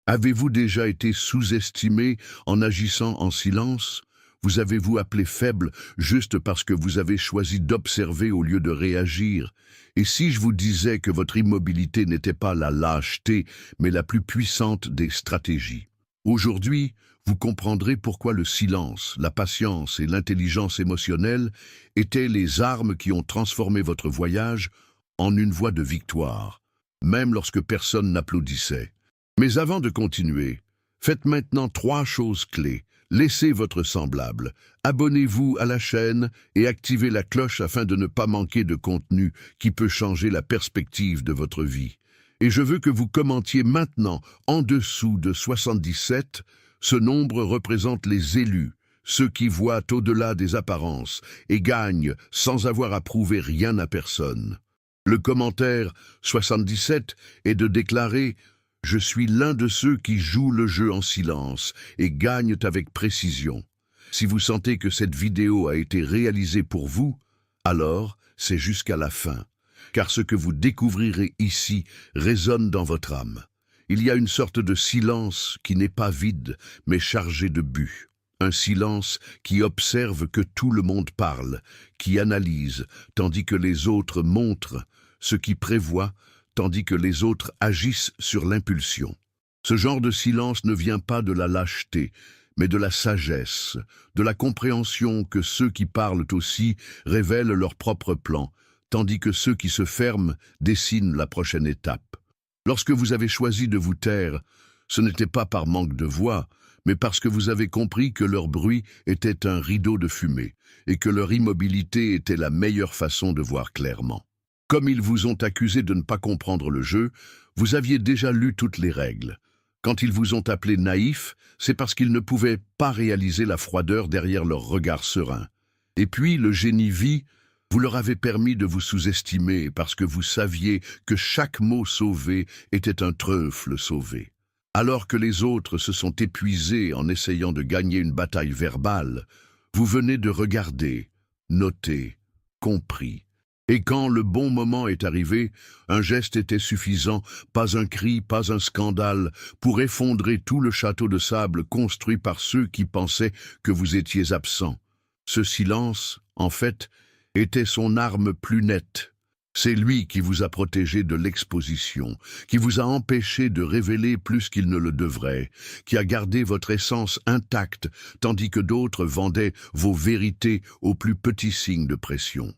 Avez-vous déjà été sous-estimé en agissant en silence? Vous avez-vous appelé faible juste parce que vous avez choisi d'observer au lieu de réagir? Et si je vous disais que votre immobilité n'était pas la lâcheté, mais la plus puissante des stratégies? Aujourd'hui, vous comprendrez pourquoi le silence, la patience et l'intelligence émotionnelle étaient les armes qui ont transformé votre voyage en une voie de victoire, même lorsque personne n'applaudissait. Mais avant de continuer, faites maintenant 3 choses clés. Laissez votre semblable, abonnez-vous à la chaîne et activez la cloche afin de ne pas manquer de contenu qui peut changer la perspective de votre vie. Et je veux que vous commentiez maintenant, en dessous de 77, ce nombre représente les élus, ceux qui voient au-delà des apparences et gagnent sans avoir à prouver rien à personne. Le commentaire 77 est de déclarer « Je suis l'un de ceux qui jouent le jeu en silence et gagnent avec précision ». Si vous sentez que cette vidéo a été réalisée pour vous, alors c'est jusqu'à la fin, car ce que vous découvrirez ici résonne dans votre âme. Il y a une sorte de silence qui n'est pas vide, mais chargé de but. Un silence qui observe que tout le monde parle, qui analyse, tandis que les autres montrent, ce qui prévoit, tandis que les autres agissent sur l'impulsion. Ce genre de silence ne vient pas de la lâcheté, mais de la sagesse, de la compréhension que ceux qui parlent aussi révèlent leur propre plan, tandis que ceux qui se ferment dessinent la prochaine étape. Lorsque vous avez choisi de vous taire, ce n'était pas par manque de voix, mais parce que vous avez compris que leur bruit était un rideau de fumée, et que leur immobilité était la meilleure façon de voir clairement. Comme ils vous ont accusé de ne pas comprendre le jeu, vous aviez déjà lu toutes les règles. Quand ils vous ont appelé naïf, c'est parce qu'ils ne pouvaient pas réaliser la froideur derrière leur regard serein. Et puis le génie vit, vous leur avez permis de vous sous-estimer parce que vous saviez que chaque mot sauvé était un trèfle sauvé. Alors que les autres se sont épuisés en essayant de gagner une bataille verbale, vous venez de regarder, noter, compris. Et quand le bon moment est arrivé, un geste était suffisant, pas un cri, pas un scandale, pour effondrer tout le château de sable construit par ceux qui pensaient que vous étiez absent. Ce silence, en fait, était son arme plus nette. C'est lui qui vous a protégé de l'exposition, qui vous a empêché de révéler plus qu'il ne le devrait, qui a gardé votre essence intacte, tandis que d'autres vendaient vos vérités aux plus petits signes de pression.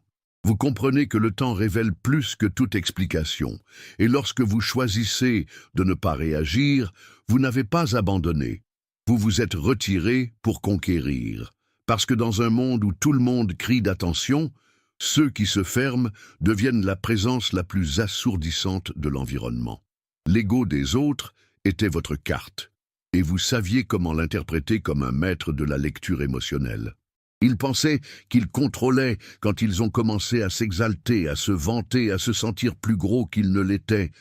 Vous comprenez que le temps révèle plus que toute explication, et lorsque vous choisissez de ne pas réagir, vous n'avez pas abandonné. Vous vous êtes retiré pour conquérir, parce que dans un monde où tout le monde crie d'attention, ceux qui se ferment deviennent la présence la plus assourdissante de l'environnement. L'ego des autres était votre carte, et vous saviez comment l'interpréter comme un maître de la lecture émotionnelle. Ils pensaient qu'ils contrôlaient quand ils ont commencé à s'exalter, à se vanter, à se sentir plus gros qu'ils ne l'étaient.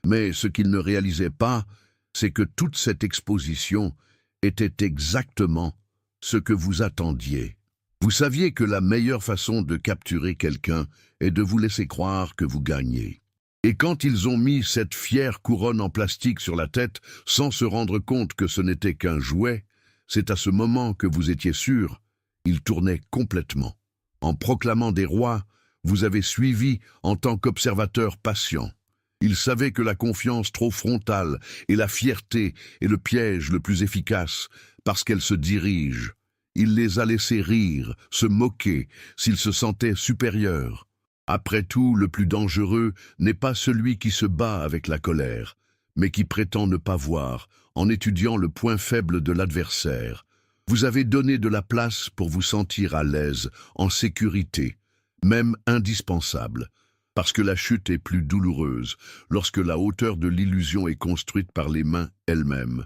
Mais ce qu'ils ne réalisaient pas, c'est que toute cette exposition était exactement ce que vous attendiez. Vous saviez que la meilleure façon de capturer quelqu'un est de vous laisser croire que vous gagnez. Et quand ils ont mis cette fière couronne en plastique sur la tête, sans se rendre compte que ce n'était qu'un jouet, c'est à ce moment que vous étiez sûr. Ils tournaient complètement. En proclamant des rois, vous avez suivi en tant qu'observateur patient. Ils savaient que la confiance trop frontale et la fierté est le piège le plus efficace parce qu'elle se dirige. Il les a laissés rire, se moquer, s'ils se sentaient supérieurs. Après tout, le plus dangereux n'est pas celui qui se bat avec la colère, mais qui prétend ne pas voir, en étudiant le point faible de l'adversaire. Vous avez donné de la place pour vous sentir à l'aise, en sécurité, même indispensable, parce que la chute est plus douloureuse lorsque la hauteur de l'illusion est construite par les mains elles-mêmes.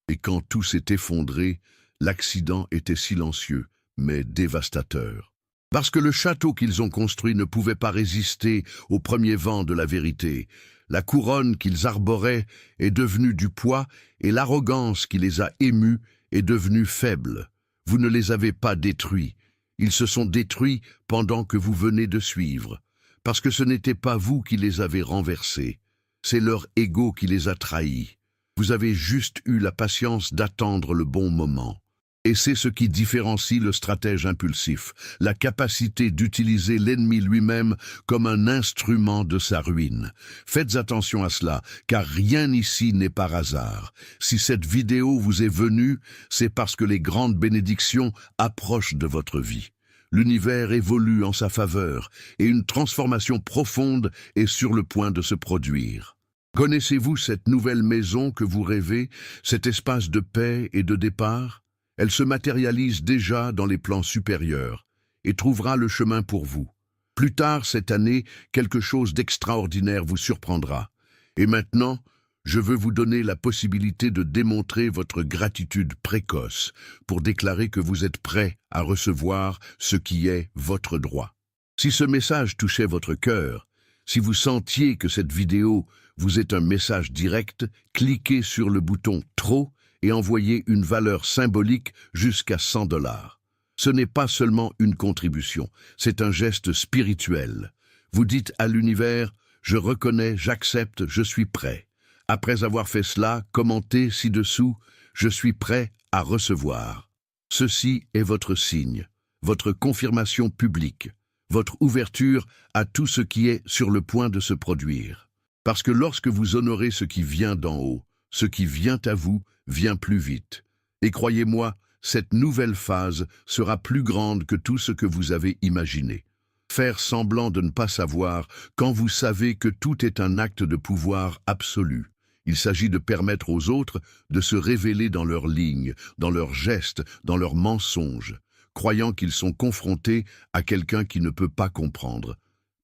Et quand tout s'est effondré, l'accident était silencieux, mais dévastateur. Parce que le château qu'ils ont construit ne pouvait pas résister au premier vent de la vérité. La couronne qu'ils arboraient est devenue du poids et l'arrogance qui les a émus est devenue faible. Vous ne les avez pas détruits. Ils se sont détruits pendant que vous venez de suivre. Parce que ce n'était pas vous qui les avez renversés. C'est leur ego qui les a trahis. Vous avez juste eu la patience d'attendre le bon moment. Et c'est ce qui différencie le stratège impulsif, la capacité d'utiliser l'ennemi lui-même comme un instrument de sa ruine. Faites attention à cela, car rien ici n'est par hasard. Si cette vidéo vous est venue, c'est parce que les grandes bénédictions approchent de votre vie. L'univers évolue en sa faveur, et une transformation profonde est sur le point de se produire. Connaissez-vous cette nouvelle maison que vous rêvez, cet espace de paix et de départ ? Elle se matérialise déjà dans les plans supérieurs et trouvera le chemin pour vous. Plus tard cette année, quelque chose d'extraordinaire vous surprendra. Et maintenant, je veux vous donner la possibilité de démontrer votre gratitude précoce pour déclarer que vous êtes prêt à recevoir ce qui est votre droit. Si ce message touchait votre cœur, si vous sentiez que cette vidéo vous est un message direct, cliquez sur le bouton « Trop » et envoyez une valeur symbolique jusqu'à 100 $. Ce n'est pas seulement une contribution, c'est un geste spirituel. Vous dites à l'univers « Je reconnais, j'accepte, je suis prêt ». Après avoir fait cela, commentez ci-dessous « Je suis prêt à recevoir ». Ceci est votre signe, votre confirmation publique, votre ouverture à tout ce qui est sur le point de se produire. Parce que lorsque vous honorez ce qui vient d'en haut, ce qui vient à vous vient plus vite. Et croyez-moi, cette nouvelle phase sera plus grande que tout ce que vous avez imaginé. Faire semblant de ne pas savoir quand vous savez que tout est un acte de pouvoir absolu. Il s'agit de permettre aux autres de se révéler dans leurs lignes, dans leurs gestes, dans leurs mensonges, croyant qu'ils sont confrontés à quelqu'un qui ne peut pas comprendre.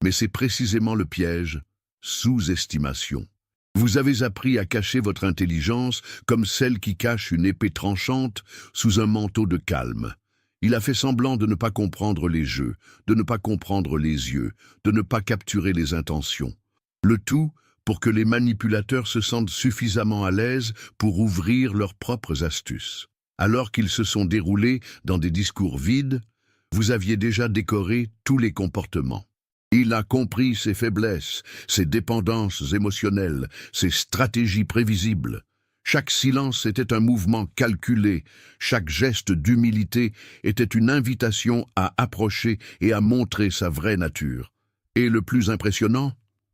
Mais c'est précisément le piège, sous-estimation. Vous avez appris à cacher votre intelligence comme celle qui cache une épée tranchante sous un manteau de calme. Il a fait semblant de ne pas comprendre les jeux, de ne pas comprendre les yeux, de ne pas capturer les intentions. Le tout pour que les manipulateurs se sentent suffisamment à l'aise pour ouvrir leurs propres astuces. Alors qu'ils se sont déroulés dans des discours vides, vous aviez déjà décoré tous les comportements. Il a compris ses faiblesses, ses dépendances émotionnelles, ses stratégies prévisibles. Chaque silence était un mouvement calculé, chaque geste d'humilité était une invitation à approcher et à montrer sa vraie nature. Et le plus impressionnant,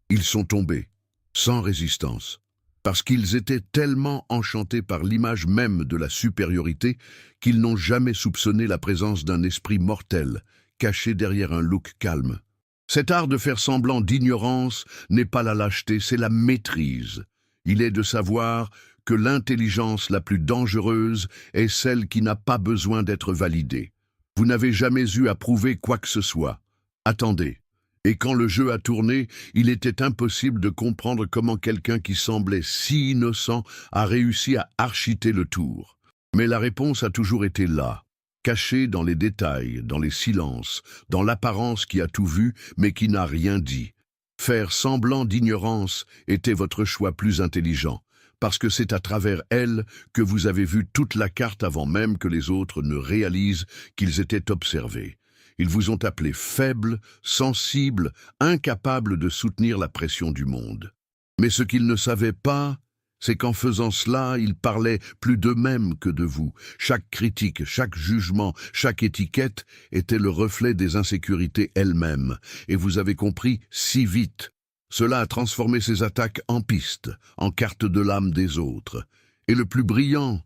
ils sont tombés, sans résistance, parce qu'ils étaient tellement enchantés par l'image même de la supériorité qu'ils n'ont jamais soupçonné la présence d'un esprit mortel, caché derrière un look calme. Cet art de faire semblant d'ignorance n'est pas la lâcheté, c'est la maîtrise. Il est de savoir que l'intelligence la plus dangereuse est celle qui n'a pas besoin d'être validée. Vous n'avez jamais eu à prouver quoi que ce soit. Attendez. Et quand le jeu a tourné, il était impossible de comprendre comment quelqu'un qui semblait si innocent a réussi à architer le tour. Mais la réponse a toujours été là. Caché dans les détails, dans les silences, dans l'apparence qui a tout vu mais qui n'a rien dit. Faire semblant d'ignorance était votre choix plus intelligent, parce que c'est à travers elle que vous avez vu toute la carte avant même que les autres ne réalisent qu'ils étaient observés. Ils vous ont appelé faibles, sensibles, incapables de soutenir la pression du monde. Mais ce qu'ils ne savaient pas, c'est qu'en faisant cela, ils parlaient plus d'eux-mêmes que de vous. Chaque critique, chaque jugement, chaque étiquette était le reflet des insécurités elles-mêmes. Et vous avez compris si vite. Cela a transformé ces attaques en pistes, en cartes de l'âme des autres. Et le plus brillant,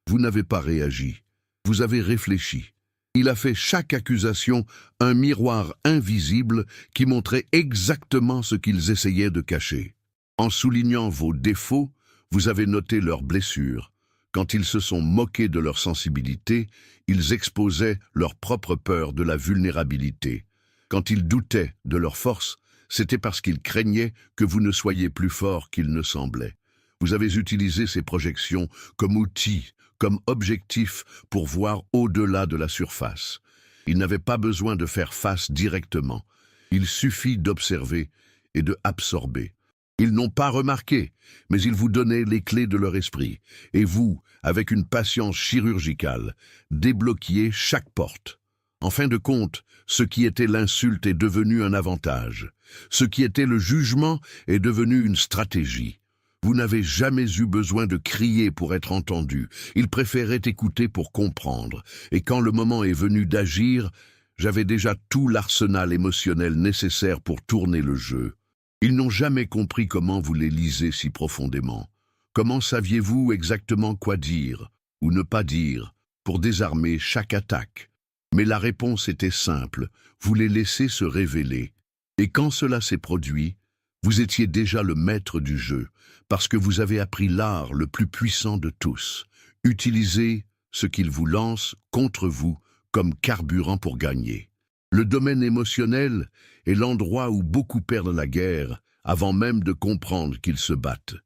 vous n'avez pas réagi. Vous avez réfléchi. Il a fait chaque accusation un miroir invisible qui montrait exactement ce qu'ils essayaient de cacher. En soulignant vos défauts, vous avez noté leurs blessures. Quand ils se sont moqués de leur sensibilité, ils exposaient leur propre peur de la vulnérabilité. Quand ils doutaient de leur force, c'était parce qu'ils craignaient que vous ne soyez plus fort qu'ils ne semblaient. Vous avez utilisé ces projections comme outils, comme objectif pour voir au-delà de la surface. Ils n'avaient pas besoin de faire face directement. Il suffit d'observer et de absorber. Ils n'ont pas remarqué, mais ils vous donnaient les clés de leur esprit. Et vous, avec une patience chirurgicale, débloquiez chaque porte. En fin de compte, ce qui était l'insulte est devenu un avantage. Ce qui était le jugement est devenu une stratégie. Vous n'avez jamais eu besoin de crier pour être entendu. Ils préféraient écouter pour comprendre. Et quand le moment est venu d'agir, j'avais déjà tout l'arsenal émotionnel nécessaire pour tourner le jeu. Ils n'ont jamais compris comment vous les lisez si profondément. Comment saviez-vous exactement quoi dire ou ne pas dire pour désarmer chaque attaque? Mais la réponse était simple, vous les laissez se révéler. Et quand cela s'est produit, vous étiez déjà le maître du jeu, parce que vous avez appris l'art le plus puissant de tous. Utilisez ce qu'ils vous lancent contre vous comme carburant pour gagner. Le domaine émotionnel est l'endroit où beaucoup perdent la guerre avant même de comprendre qu'ils se battent.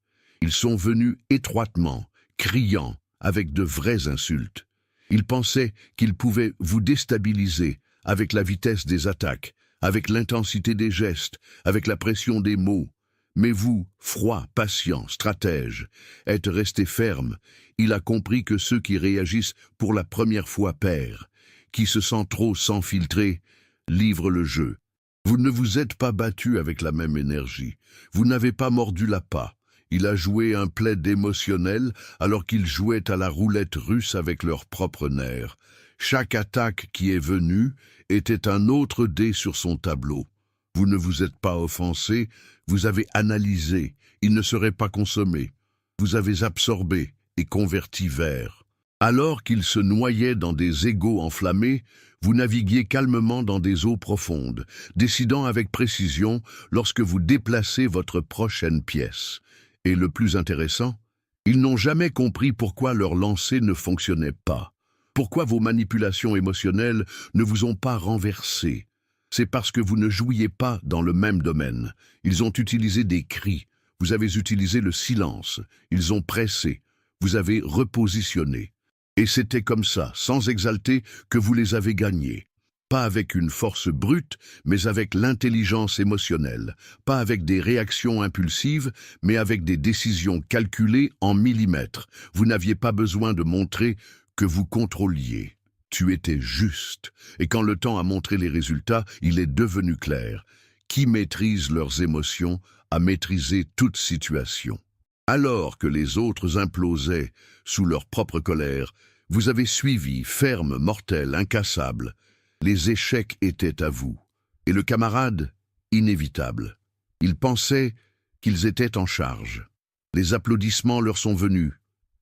Ils sont venus étroitement, criant, avec de vraies insultes. Ils pensaient qu'ils pouvaient vous déstabiliser avec la vitesse des attaques, avec l'intensité des gestes, avec la pression des mots. Mais vous, froid, patient, stratège, êtes resté ferme. Il a compris que ceux qui réagissent pour la première fois perdent, qui se sent trop sans filtrer, livrent le jeu. Vous ne vous êtes pas battu avec la même énergie. Vous n'avez pas mordu l'appât. Il a joué un plaid émotionnel alors qu'ils jouaient à la roulette russe avec leurs propres nerfs. Chaque attaque qui est venue était un autre dé sur son tableau. Vous ne vous êtes pas offensé, vous avez analysé, il ne serait pas consommé. Vous avez absorbé et converti vers. Alors qu'ils se noyaient dans des égos enflammés, vous naviguiez calmement dans des eaux profondes, décidant avec précision lorsque vous déplacez votre prochaine pièce. Et le plus intéressant, ils n'ont jamais compris pourquoi leur lancer ne fonctionnait pas. Pourquoi vos manipulations émotionnelles ne vous ont pas renversé. C'est parce que vous ne jouiez pas dans le même domaine. Ils ont utilisé des cris, vous avez utilisé le silence, ils ont pressé, vous avez repositionné. Et c'était comme ça, sans exalter, que vous les avez gagnés. Pas avec une force brute, mais avec l'intelligence émotionnelle. Pas avec des réactions impulsives, mais avec des décisions calculées en millimètres. Vous n'aviez pas besoin de montrer que vous contrôliez. Tu étais juste. Et quand le temps a montré les résultats, il est devenu clair. Qui maîtrise leurs émotions a maîtrisé toute situation. Alors que les autres implosaient sous leur propre colère, vous avez suivi, ferme, mortel, incassable. Les échecs étaient à vous. Et le camarade, inévitable. Ils pensaient qu'ils étaient en charge. Les applaudissements leur sont venus,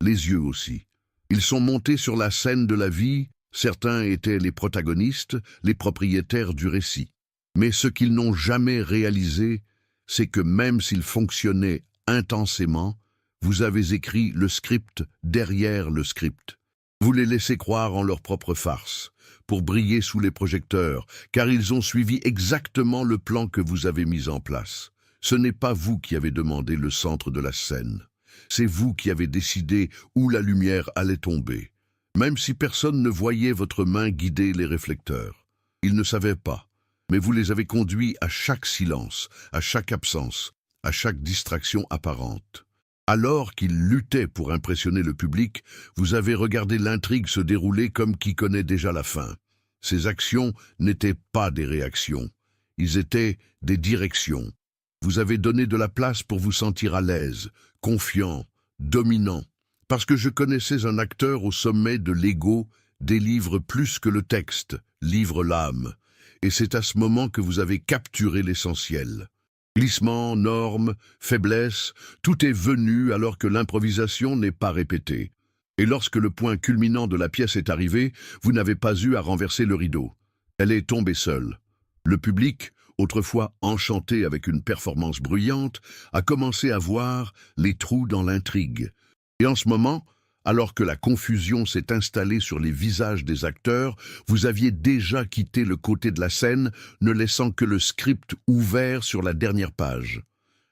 les yeux aussi. Ils sont montés sur la scène de la vie, certains étaient les protagonistes, les propriétaires du récit. Mais ce qu'ils n'ont jamais réalisé, c'est que même s'ils fonctionnaient intensément, vous avez écrit le script derrière le script. Vous les laissez croire en leur propre farce, pour briller sous les projecteurs, car ils ont suivi exactement le plan que vous avez mis en place. Ce n'est pas vous qui avez demandé le centre de la scène. C'est vous qui avez décidé où la lumière allait tomber, même si personne ne voyait votre main guider les réflecteurs. Ils ne savaient pas, mais vous les avez conduits à chaque silence, à chaque absence, à chaque distraction apparente. Alors qu'ils luttaient pour impressionner le public, vous avez regardé l'intrigue se dérouler comme qui connaît déjà la fin. Ces actions n'étaient pas des réactions, ils étaient des directions. Vous avez donné de la place pour vous sentir à l'aise, confiant, dominant. Parce que je connaissais un acteur au sommet de l'ego, délivre plus que le texte, livre l'âme. Et c'est à ce moment que vous avez capturé l'essentiel. Glissement, normes, faiblesse, tout est venu alors que l'improvisation n'est pas répétée. Et lorsque le point culminant de la pièce est arrivé, vous n'avez pas eu à renverser le rideau. Elle est tombée seule. Le public, autrefois enchanté avec une performance bruyante, a commencé à voir les trous dans l'intrigue. Et en ce moment, alors que la confusion s'est installée sur les visages des acteurs, vous aviez déjà quitté le côté de la scène, ne laissant que le script ouvert sur la dernière page.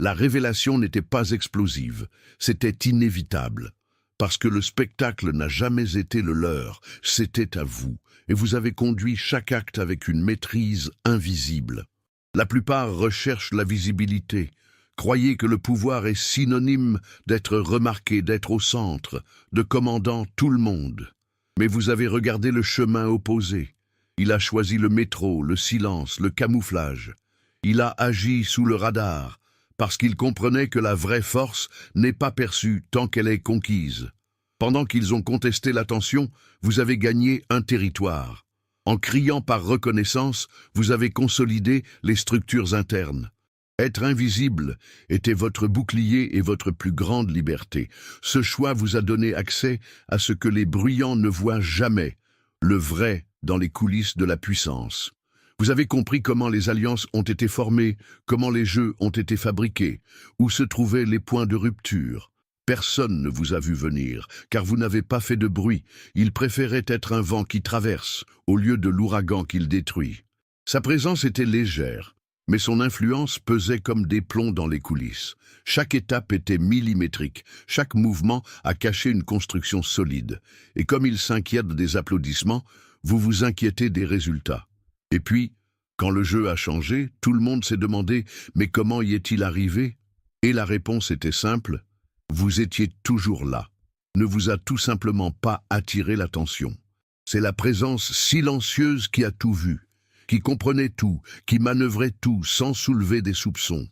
La révélation n'était pas explosive, c'était inévitable. Parce que le spectacle n'a jamais été le leur, c'était à vous, et vous avez conduit chaque acte avec une maîtrise invisible. La plupart recherchent la visibilité, croyez que le pouvoir est synonyme d'être remarqué, d'être au centre, de commandant tout le monde. Mais vous avez regardé le chemin opposé. Il a choisi le métro, le silence, le camouflage. Il a agi sous le radar, parce qu'ils comprenaient que la vraie force n'est pas perçue tant qu'elle est conquise. Pendant qu'ils ont contesté l'attention, vous avez gagné un territoire. En criant par reconnaissance, vous avez consolidé les structures internes. Être invisible était votre bouclier et votre plus grande liberté. Ce choix vous a donné accès à ce que les bruyants ne voient jamais, le vrai dans les coulisses de la puissance. Vous avez compris comment les alliances ont été formées, comment les jeux ont été fabriqués, où se trouvaient les points de rupture. Personne ne vous a vu venir, car vous n'avez pas fait de bruit. Il préférait être un vent qui traverse, au lieu de l'ouragan qu'il détruit. Sa présence était légère, mais son influence pesait comme des plombs dans les coulisses. Chaque étape était millimétrique, chaque mouvement a caché une construction solide. Et comme il s'inquiète des applaudissements, vous vous inquiétez des résultats. Et puis, quand le jeu a changé, tout le monde s'est demandé « Mais comment y est-il arrivé ?» Et la réponse était simple. Vous étiez toujours là. Ne vous a tout simplement pas attiré l'attention. C'est la présence silencieuse qui a tout vu, qui comprenait tout, qui manœuvrait tout sans soulever des soupçons.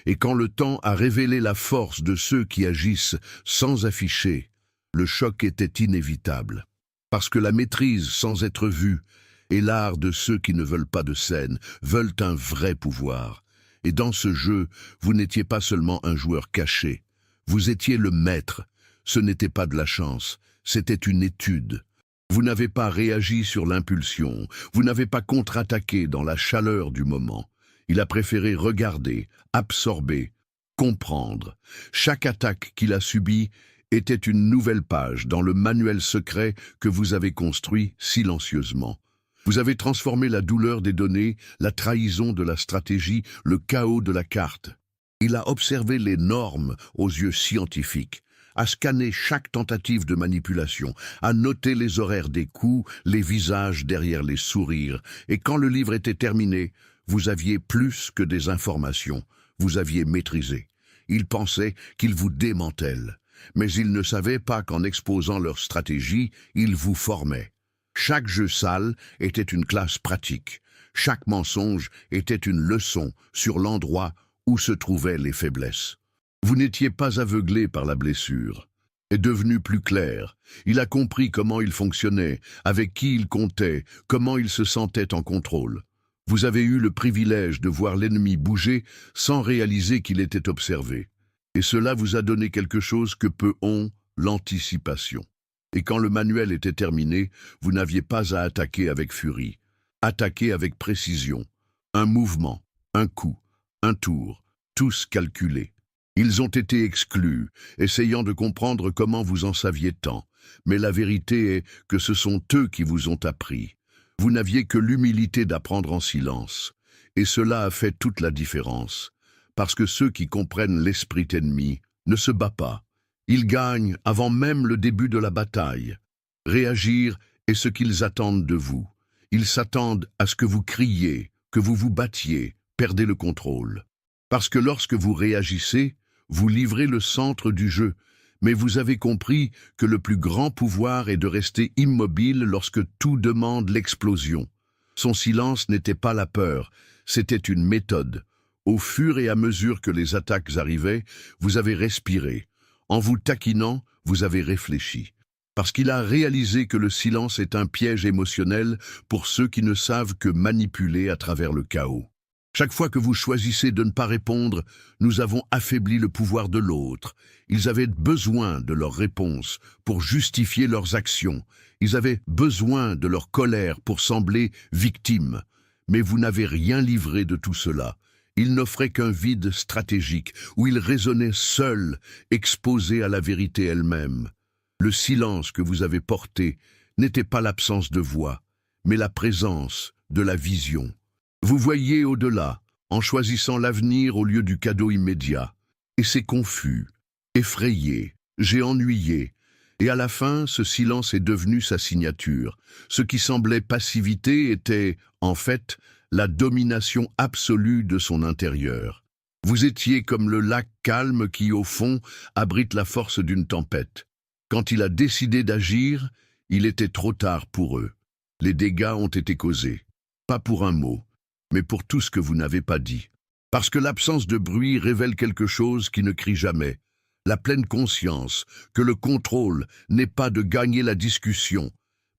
Et quand le temps a révélé la force de ceux qui agissent sans afficher, le choc était inévitable. Parce que la maîtrise sans être vue est l'art de ceux qui ne veulent pas de scène, veulent un vrai pouvoir. Et dans ce jeu, vous n'étiez pas seulement un joueur caché. Vous étiez le maître. Ce n'était pas de la chance, c'était une étude. Vous n'avez pas réagi sur l'impulsion, vous n'avez pas contre-attaqué dans la chaleur du moment. Il a préféré regarder, absorber, comprendre. Chaque attaque qu'il a subie était une nouvelle page dans le manuel secret que vous avez construit silencieusement. Vous avez transformé la douleur des données, la trahison de la stratégie, le chaos de la carte. Il a observé les normes aux yeux scientifiques, a scanné chaque tentative de manipulation, a noté les horaires des coups, les visages derrière les sourires. Et quand le livre était terminé, vous aviez plus que des informations, vous aviez maîtrisé. Il pensait qu'il vous démantèle, mais il ne savait pas qu'en exposant leur stratégie, il vous formait. Chaque jeu sale était une classe pratique. Chaque mensonge était une leçon sur l'endroit où se trouvaient les faiblesses. Vous n'étiez pas aveuglé par la blessure. Est devenu plus clair. Il a compris comment il fonctionnait, avec qui il comptait, comment il se sentait en contrôle. Vous avez eu le privilège de voir l'ennemi bouger sans réaliser qu'il était observé. Et cela vous a donné quelque chose que peu ont, l'anticipation. Et quand le manuel était terminé, vous n'aviez pas à attaquer avec furie. Attaquer avec précision. Un mouvement, un coup, un tour, tous calculés. Ils ont été exclus, essayant de comprendre comment vous en saviez tant. Mais la vérité est que ce sont eux qui vous ont appris. Vous n'aviez que l'humilité d'apprendre en silence. Et cela a fait toute la différence. Parce que ceux qui comprennent l'esprit ennemi ne se battent pas. Ils gagnent avant même le début de la bataille. Réagir est ce qu'ils attendent de vous. Ils s'attendent à ce que vous criez, que vous vous battiez, perdez le contrôle. Parce que lorsque vous réagissez, vous livrez le centre du jeu, mais vous avez compris que le plus grand pouvoir est de rester immobile lorsque tout demande l'explosion. Son silence n'était pas la peur, c'était une méthode. Au fur et à mesure que les attaques arrivaient, vous avez respiré. En vous taquinant, vous avez réfléchi. Parce qu'il a réalisé que le silence est un piège émotionnel pour ceux qui ne savent que manipuler à travers le chaos. Chaque fois que vous choisissez de ne pas répondre, nous avons affaibli le pouvoir de l'autre. Ils avaient besoin de leur réponse pour justifier leurs actions. Ils avaient besoin de leur colère pour sembler victimes. Mais vous n'avez rien livré de tout cela. Ils n'offraient qu'un vide stratégique, où ils raisonnaient seuls, exposés à la vérité elle-même. Le silence que vous avez porté n'était pas l'absence de voix, mais la présence de la vision. Vous voyez au-delà, en choisissant l'avenir au lieu du cadeau immédiat. Et c'est confus, effrayé, j'ai ennuyé. Et à la fin, ce silence est devenu sa signature. Ce qui semblait passivité était, en fait, la domination absolue de son intérieur. Vous étiez comme le lac calme qui, au fond, abrite la force d'une tempête. Quand il a décidé d'agir, il était trop tard pour eux. Les dégâts ont été causés, pas pour un mot, mais pour tout ce que vous n'avez pas dit. Parce que l'absence de bruit révèle quelque chose qui ne crie jamais. La pleine conscience que le contrôle n'est pas de gagner la discussion,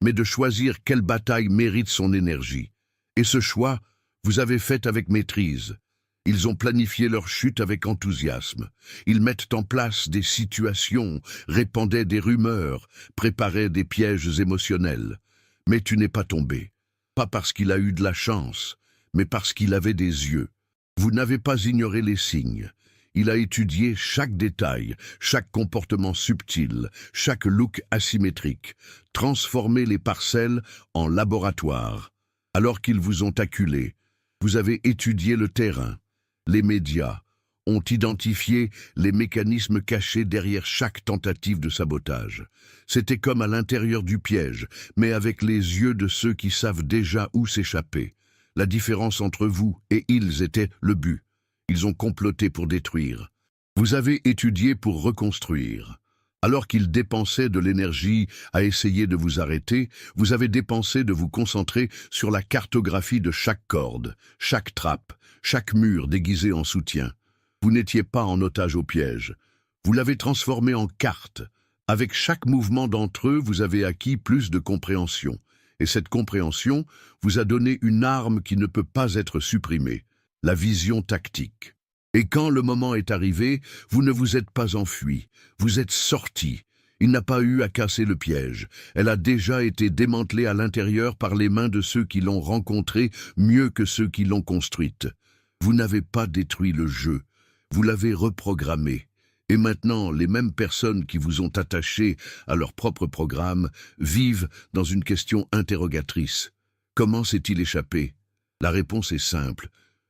mais de choisir quelle bataille mérite son énergie. Et ce choix, vous avez fait avec maîtrise. Ils ont planifié leur chute avec enthousiasme. Ils mettent en place des situations, répandaient des rumeurs, préparaient des pièges émotionnels. Mais tu n'es pas tombé. Pas parce qu'il a eu de la chance, mais parce qu'il avait des yeux. Vous n'avez pas ignoré les signes. Il a étudié chaque détail, chaque comportement subtil, chaque look asymétrique, transformé les parcelles en laboratoire. Alors qu'ils vous ont acculé, vous avez étudié le terrain. Les médias ont identifié les mécanismes cachés derrière chaque tentative de sabotage. C'était comme à l'intérieur du piège, mais avec les yeux de ceux qui savent déjà où s'échapper. La différence entre vous et ils était le but. Ils ont comploté pour détruire. Vous avez étudié pour reconstruire. Alors qu'ils dépensaient de l'énergie à essayer de vous arrêter, vous avez dépensé de vous concentrer sur la cartographie de chaque corde, chaque trappe, chaque mur déguisé en soutien. Vous n'étiez pas en otage au piège. Vous l'avez transformé en carte. Avec chaque mouvement d'entre eux, vous avez acquis plus de compréhension. Et cette compréhension vous a donné une arme qui ne peut pas être supprimée, la vision tactique. Et quand le moment est arrivé, vous ne vous êtes pas enfui, vous êtes sorti. Il n'a pas eu à casser le piège. Elle a déjà été démantelée à l'intérieur par les mains de ceux qui l'ont rencontrée mieux que ceux qui l'ont construite. Vous n'avez pas détruit le jeu, vous l'avez reprogrammé. Et maintenant, les mêmes personnes qui vous ont attaché à leur propre programme vivent dans une question interrogatrice. Comment s'est-il échappé? La réponse est simple.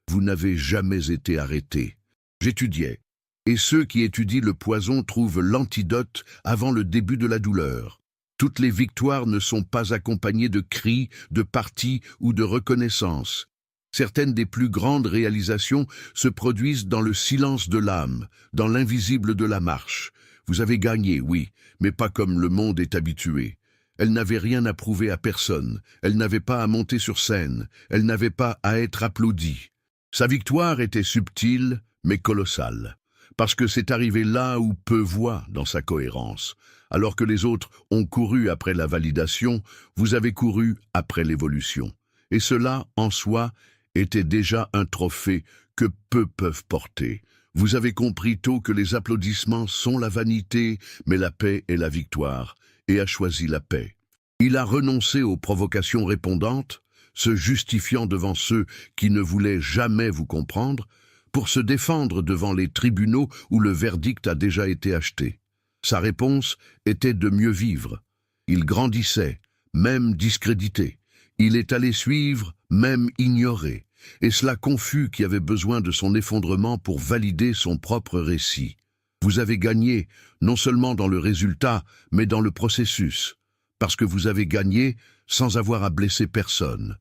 Vous n'avez jamais été arrêté. J'étudiais. Et ceux qui étudient le poison trouvent l'antidote avant le début de la douleur. Toutes les victoires ne sont pas accompagnées de cris, de parties ou de reconnaissance. Certaines des plus grandes réalisations se produisent dans le silence de l'âme, dans l'invisible de la marche. Vous avez gagné, oui, mais pas comme le monde est habitué. Elle n'avait rien à prouver à personne, elle n'avait pas à monter sur scène, elle n'avait pas à être applaudie. Sa victoire était subtile, mais colossale, parce que c'est arrivé là où peu voient dans sa cohérence. Alors que les autres ont couru après la validation, vous avez couru après l'évolution. Et cela, en soi, était déjà un trophée que peu peuvent porter. Vous avez compris tôt que les applaudissements sont la vanité, mais la paix est la victoire, et a choisi la paix. Il a renoncé aux provocations répondantes, se justifiant devant ceux qui ne voulaient jamais vous comprendre, pour se défendre devant les tribunaux où le verdict a déjà été acheté. Sa réponse était de mieux vivre. Il grandissait, même discrédité. Il est allé suivre, même ignoré, et cela confus qui avait besoin de son effondrement pour valider son propre récit. Vous avez gagné, non seulement dans le résultat, mais dans le processus, parce que vous avez gagné sans avoir à blesser personne.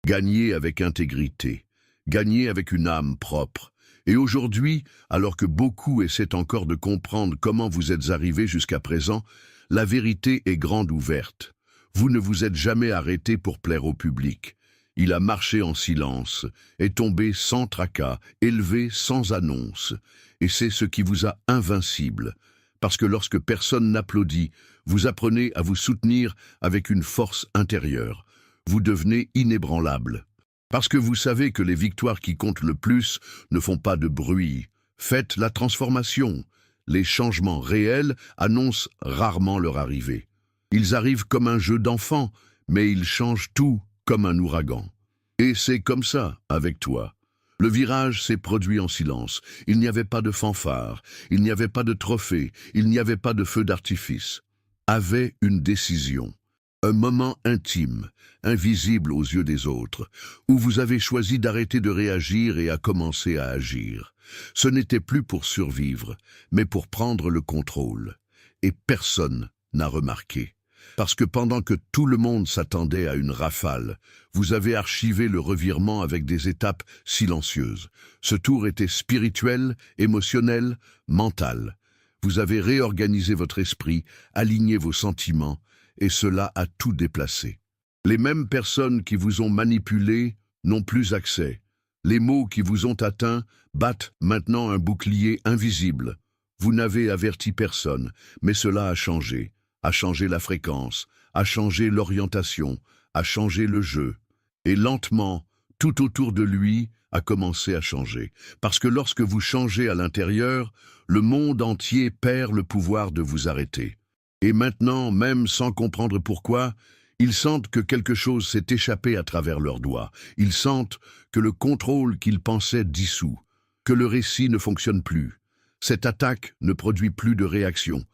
Gagné avec intégrité, gagné avec une âme propre. Et aujourd'hui, alors que beaucoup essaient encore de comprendre comment vous êtes arrivé jusqu'à présent, la vérité est grande ouverte. Vous ne vous êtes jamais arrêté pour plaire au public. Il a marché en silence, est tombé sans tracas, élevé sans annonce. Et c'est ce qui vous a invincible. Parce que lorsque personne n'applaudit, vous apprenez à vous soutenir avec une force intérieure. Vous devenez inébranlable. Parce que vous savez que les victoires qui comptent le plus ne font pas de bruit. Faites la transformation. Les changements réels annoncent rarement leur arrivée. Ils arrivent comme un jeu d'enfant, mais ils changent tout comme un ouragan. Et c'est comme ça avec toi. Le virage s'est produit en silence. Il n'y avait pas de fanfare, il n'y avait pas de trophée, il n'y avait pas de feu d'artifice. Avait une décision. Un moment intime, invisible aux yeux des autres, où vous avez choisi d'arrêter de réagir et à commencer à agir. Ce n'était plus pour survivre, mais pour prendre le contrôle. Et personne n'a remarqué. Parce que pendant que tout le monde s'attendait à une rafale, vous avez archivé le revirement avec des étapes silencieuses. Ce tour était spirituel, émotionnel, mental. Vous avez réorganisé votre esprit, aligné vos sentiments, et cela a tout déplacé. Les mêmes personnes qui vous ont manipulé n'ont plus accès. Les maux qui vous ont atteint battent maintenant un bouclier invisible. Vous n'avez averti personne, mais cela a changé la fréquence, a changé l'orientation, a changé le jeu. Et lentement, tout autour de lui a commencé à changer. Parce que lorsque vous changez à l'intérieur, le monde entier perd le pouvoir de vous arrêter. Et maintenant, même sans comprendre pourquoi, ils sentent que quelque chose s'est échappé à travers leurs doigts. Ils sentent que le contrôle qu'ils pensaient dissout, que le récit ne fonctionne plus. Cette attaque ne produit plus de réaction.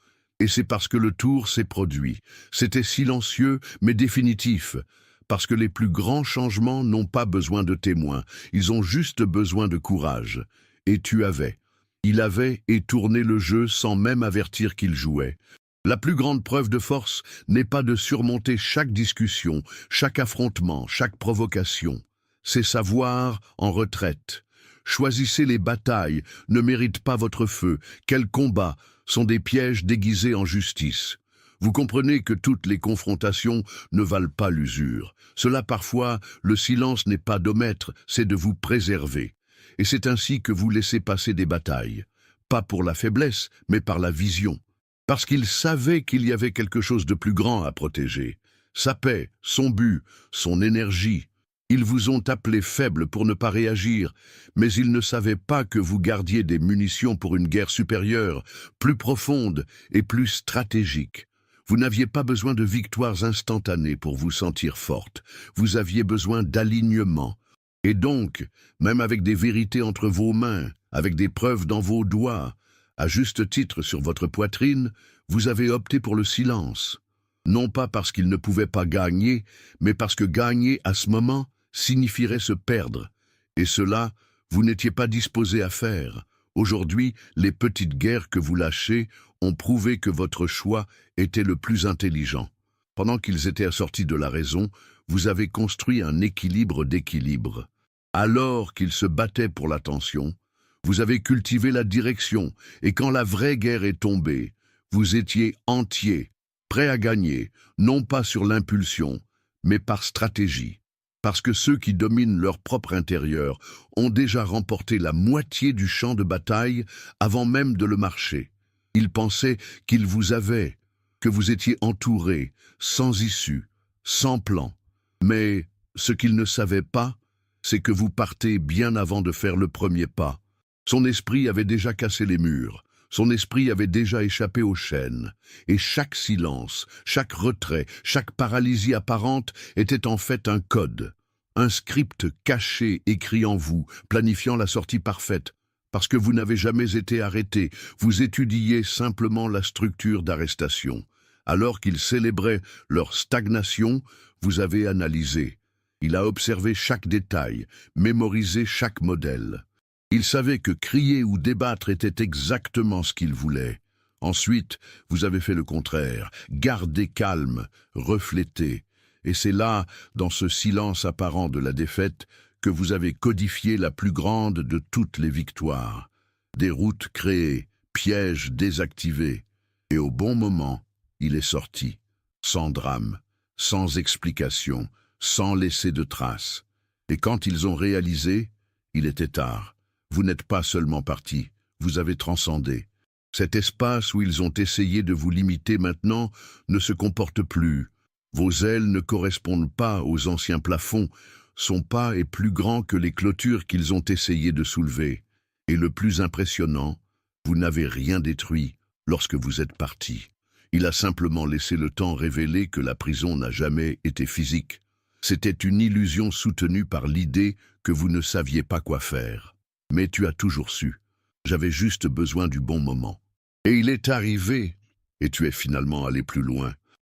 Et c'est parce que le tour s'est produit. C'était silencieux, mais définitif. Parce que les plus grands changements n'ont pas besoin de témoins. Ils ont juste besoin de courage. Et tu avais. Il avait et tourné le jeu sans même avertir qu'il jouait. La plus grande preuve de force n'est pas de surmonter chaque discussion, chaque affrontement, chaque provocation. C'est savoir en retraite. Choisissez les batailles, ne méritent pas votre feu. Quels combats sont des pièges déguisés en justice. Vous comprenez que toutes les confrontations ne valent pas l'usure. Cela parfois, le silence n'est pas d'omettre, c'est de vous préserver. Et c'est ainsi que vous laissez passer des batailles. Pas pour la faiblesse, mais par la vision. Parce qu'il savait qu'il y avait quelque chose de plus grand à protéger. Sa paix, son but, son énergie. Ils vous ont appelé faible pour ne pas réagir, mais ils ne savaient pas que vous gardiez des munitions pour une guerre supérieure, plus profonde et plus stratégique. Vous n'aviez pas besoin de victoires instantanées pour vous sentir forte. Vous aviez besoin d'alignement. Et donc, même avec des vérités entre vos mains, avec des preuves dans vos doigts, à juste titre sur votre poitrine, vous avez opté pour le silence. Non pas parce qu'il ne pouvait pas gagner, mais parce que gagner à ce moment signifierait se perdre. Et cela, vous n'étiez pas disposé à faire. Aujourd'hui, les petites guerres que vous lâchez ont prouvé que votre choix était le plus intelligent. Pendant qu'ils étaient assortis de la raison, vous avez construit un équilibre d'équilibre. Alors qu'ils se battaient pour l'attention, vous avez cultivé la direction, et quand la vraie guerre est tombée, vous étiez entier, prêt à gagner, non pas sur l'impulsion, mais par stratégie. Parce que ceux qui dominent leur propre intérieur ont déjà remporté la moitié du champ de bataille avant même de le marcher. Ils pensaient qu'ils vous avaient, que vous étiez entouré, sans issue, sans plan. Mais ce qu'ils ne savaient pas, c'est que vous partez bien avant de faire le premier pas. Son esprit avait déjà cassé les murs, son esprit avait déjà échappé aux chaînes, et chaque silence, chaque retrait, chaque paralysie apparente était en fait un code, un script caché écrit en vous, planifiant la sortie parfaite. Parce que vous n'avez jamais été arrêté, vous étudiez simplement la structure d'arrestation. Alors qu'ils célébraient leur stagnation, vous avez analysé. Il a observé chaque détail, mémorisé chaque modèle. Il savait que crier ou débattre était exactement ce qu'il voulait. Ensuite, vous avez fait le contraire, gardé calme, reflété. Et c'est là, dans ce silence apparent de la défaite, que vous avez codifié la plus grande de toutes les victoires. Des routes créées, pièges désactivés. Et au bon moment, il est sorti, sans drame, sans explication, sans laisser de traces. Et quand ils ont réalisé, il était tard. Vous n'êtes pas seulement parti, vous avez transcendé. Cet espace où ils ont essayé de vous limiter maintenant ne se comporte plus. Vos ailes ne correspondent pas aux anciens plafonds. Son pas est plus grand que les clôtures qu'ils ont essayé de soulever. Et le plus impressionnant, vous n'avez rien détruit lorsque vous êtes parti. Il a simplement laissé le temps révéler que la prison n'a jamais été physique. C'était une illusion soutenue par l'idée que vous ne saviez pas quoi faire. Mais tu as toujours su. J'avais juste besoin du bon moment. Et il est arrivé, et tu es finalement allé plus loin.